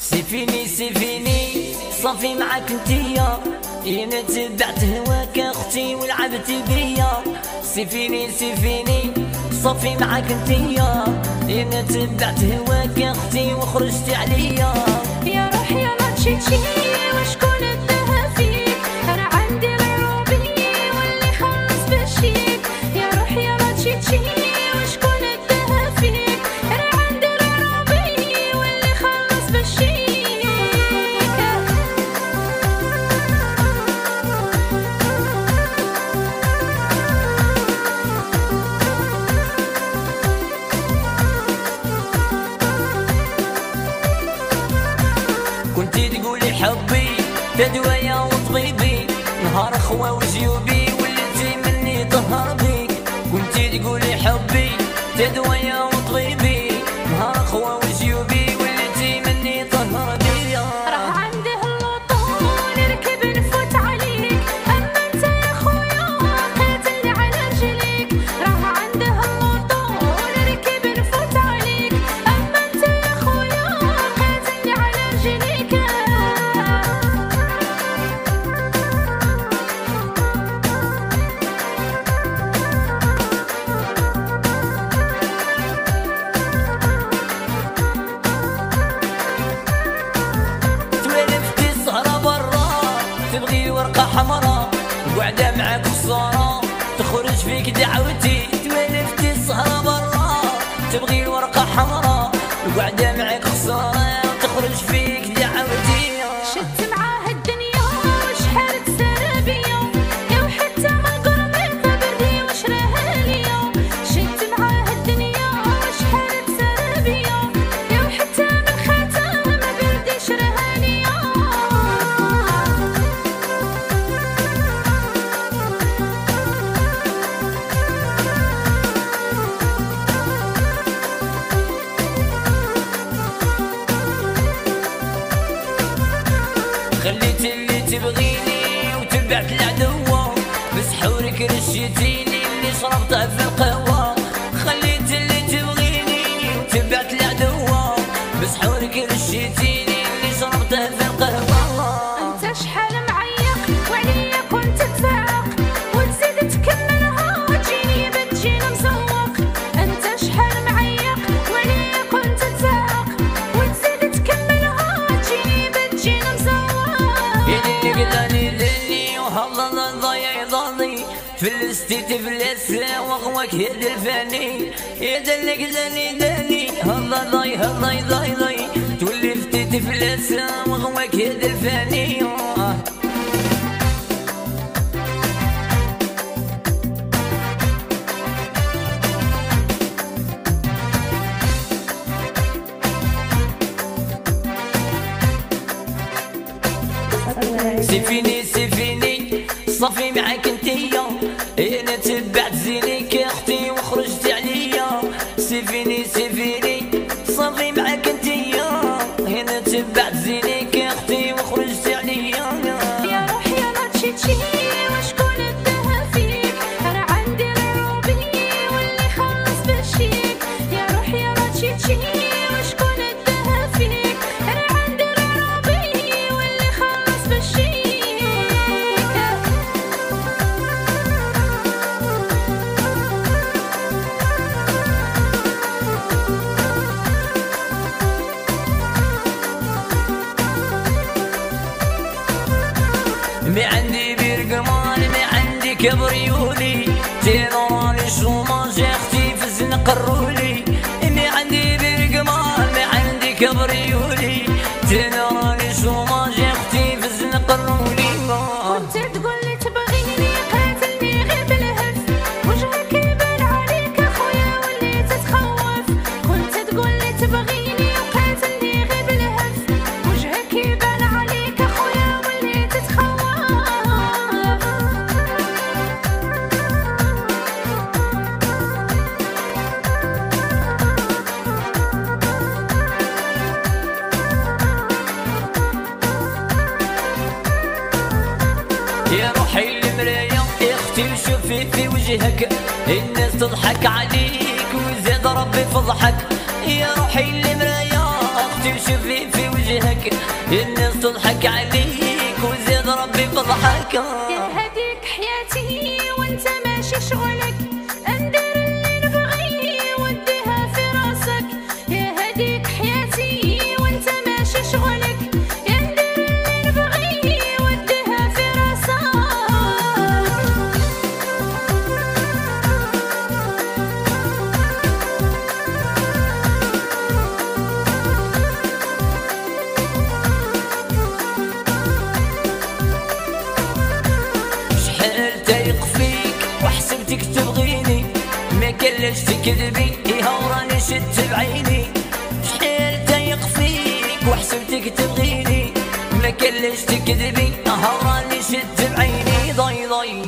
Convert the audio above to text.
سيفيني سيفيني صافي معاك انتيا، انا تبعت هواك اختي ولعبت بيا. سيفيني سيفيني صافي معاك انتيا، انا تبعت هواك اختي وخرجتي عليا. يا روحي يلا تشيتشي وشكون اداها فيك، انا عندي العروبي واللي خلص بشيك. يا روحي يلا تشيتشي وشكون اداها فيك، انا عندي العروبي واللي خلص بشيك. كنتي تقولي حبي تدوايا وطبيبي، نهار خوا وجيوبي وليتي مني تهربي. كنتي تقولي حبي تدوايا وطبيبي، نهار خوا وجيوبي وليتي مني تهربي. راه عنده اللطو نركب نفوت عليك، اما انت يا خويا قاتلني على رجليك. راه عنده اللطو نركب نفوت عليك، اما انت يا خويا قاتلني على رجليك. توالفتي السهرة برا تبغي ورقة حمرا، وقعدة معاك خسارة تخرج فيك دعوتي. توالفتي السهرة برا تبغي ورقة حمرا، وقعدة معاك خسارة تخرج فيك دعوتي. شدت معاه الدنيا وشحال تسرى بيا، يا وحتى من قرميطة بردي وشراها ليا. شدت معاه الدنيا وشحال تسرى بيا، يا وحتى من خاتم بردي شراها ليا. خليت اللي تبغيني وتبعت العدوة، بسحورك رشيتيني اللي شربته في القهوة. خليت اللي تبغيني وتبعت العدوة، بسحورك رشيتيني اللي شربته في القهوة. انت شحال معيق وعليا كنت تزعق، وتزيد تكملها وتجيني بتجينا مزوق. انت شحال معيق وعليا كنت تزعق، وتزيد تكملها وتجيني بتجينا مزوق. يديك داني داني وهلا ضايع ضاني، فلستي تفلس وغواك يد الفاني. يدلك داني داني هلا ضاي هلا ضاي ضاي، تولفتي تفلس وغواك يد الفاني. سيفيني سيفيني صافي معاك انتيا، انا تبعت زينيك اختي وخرجتي عليا. سيفيني سيفيني صافي معاك انتيا، انا تبعت زينيك اختي وخرجتي عليا. يا روحي يلا تشيتشي وشكون اداها فيك، انا عندي العروبي واللي خلص بشيك. يا روحي يلا تشيتشي وشكون اداها فيك، انا عندي العروبي واللي خلص بشيك. ما عندي برقمان ما عندي كبريولي، تيراني شوماج اختي في الزنق الرولي. ما عندي برقمان ما عندي كبريولي، تيراني شوماج اختي في الزنق الرولي. كنت تقول لي تبغيني قاتلني غير بالهف، وجهك يبان عليك اخويا وليت تتخوف. كنت تقول لي تبغيني وقاتلني غير بالهف، وجهك يبان عليك اخويا وليت تتخوف. يا روحي المراية اختي وشوفي في وجهك، الناس تضحك عليك وزاد وزيد ربي فضحك يا روحي اللي مرايا تشوفي في وجهك الناس تضحك عليك وزيد ربي فضحك. يا هديك حياتي وانت ماشي شغلك اندير اللي نبغي وديها في راسك. يا هديك حياتي وانت ماشي شغلك اندير اللي نبغي وديها في راسك. وحسبتك تبغيني ما كلش تكذبي وراني شدت بعيني. شحال تايق فيك وحسبتك تبغيني ما كلش تكذبي وراني شدت بعيني. ضي ضي